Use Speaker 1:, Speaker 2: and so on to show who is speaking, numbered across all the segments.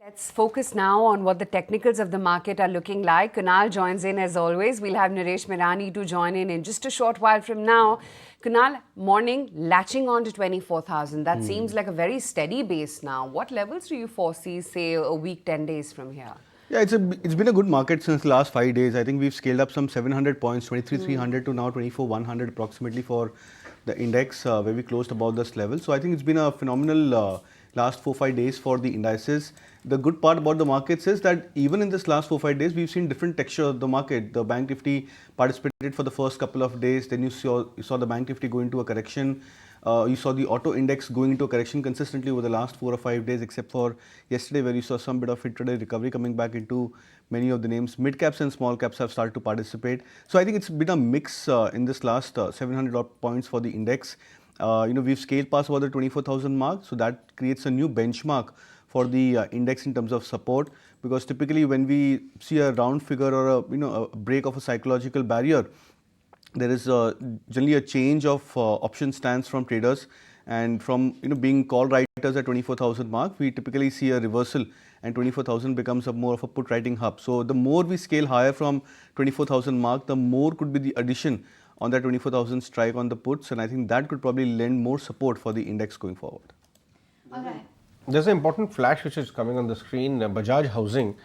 Speaker 1: Let's focus now on what the technicals of the market are looking like. Kunal joins in as always. We'll have Nooresh Merani to join in just a short while from now. Kunal, morning latching on to 24,000. That seems like a very steady base now. What levels do you foresee, say, a week, 10 days from here?
Speaker 2: Yeah, it's been a good market since the last 5 days. I think we've scaled up some 700 points, 23,300 to now 24,100 approximately for the index, where we closed above this level. So I think it's been a phenomenal last 4-5 days for the indices. The good part about the markets is that even in this last 4-5 days, we've seen different texture of the market. The Bank Nifty participated for the first couple of days. Then you saw the Bank Nifty go into a correction. You saw the auto index going into a correction consistently over the last 4 or 5 days, except for yesterday where you saw some bit of intraday recovery coming back into many of the names. Mid caps and small caps have started to participate. So I think it's been a mix in this last 700 odd points for the index. We've scaled past over the 24,000 mark, so that creates a new benchmark for the index in terms of support, because typically when we see a round figure or a break of a psychological barrier, there is generally a change of option stance from traders, and from being call writers at 24,000 mark, we typically see a reversal, and 24,000 becomes a more of a put writing hub. So the more we scale higher from 24,000 mark, the more could be the addition on that 24,000 strike on the puts, and I think that could probably lend more support for the index going forward.
Speaker 3: All right. There's an important flash which is coming on the screen. Bajaj Housing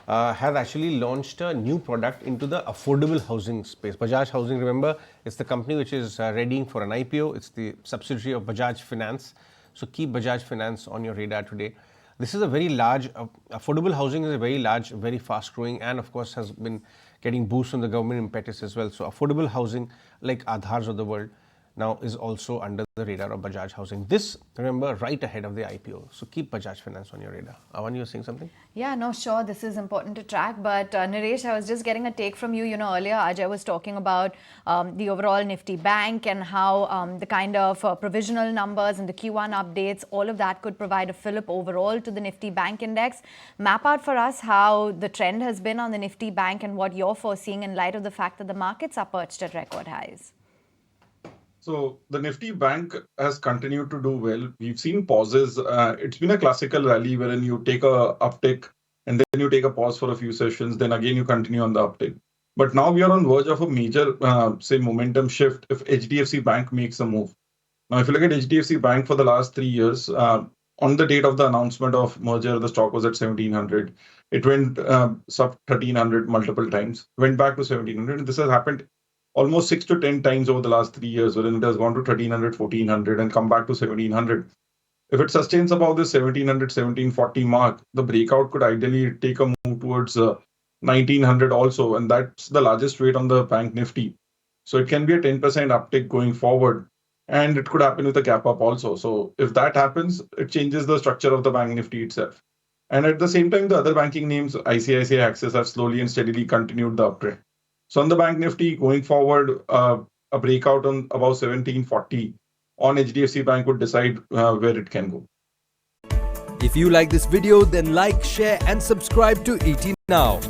Speaker 3: has actually launched a new product into the affordable housing space. Bajaj Housing, remember, it's the company which is readying for an IPO. It's the subsidiary of Bajaj Finance. So keep Bajaj Finance on your radar today. This is a very large, affordable housing is a very large, very fast growing, and of course has been getting boosts from the government impetus as well. So affordable housing, like Aadhars of the world, now is also under the radar of Bajaj Housing. This, remember, right ahead of the IPO. So keep Bajaj Finance on your radar. Avan, you were saying something?
Speaker 4: Yeah, no, sure. This is important to track. But Nooresh, I was just getting a take from you. Earlier Ajay was talking about the overall Nifty Bank and how the kind of provisional numbers and the Q1 updates, all of that could provide a fillip overall to the Nifty Bank index. Map out for us how the trend has been on the Nifty Bank and what you're foreseeing in light of the fact that the markets are perched at record highs.
Speaker 5: So the Nifty Bank has continued to do well. We've seen pauses. It's been a classical rally wherein you take a uptick and then you take a pause for a few sessions. Then again, you continue on the uptick. But now we are on verge of a major, say, momentum shift if HDFC Bank makes a move. Now, if you look at HDFC Bank for the last 3 years, on the date of the announcement of merger, the stock was at 1,700. It went sub 1,300 multiple times, went back to 1,700. This has happened almost 6 to 10 times over the last 3 years, wherein it has gone to 1,300, 1,400 and come back to 1,700. If it sustains above this 1,700, 1,740 mark, the breakout could ideally take a move towards 1,900 also, and that's the largest weight on the Bank Nifty. So it can be a 10% uptick going forward, and it could happen with a gap up also. So if that happens, it changes the structure of the Bank Nifty itself. And at the same time, the other banking names, ICICI, Axis, have slowly and steadily continued the uptrend. So on the Bank Nifty going forward, a breakout on about 1740 on HDFC Bank would decide where it can go.
Speaker 6: If you like this video, then like, share and subscribe to ET Now.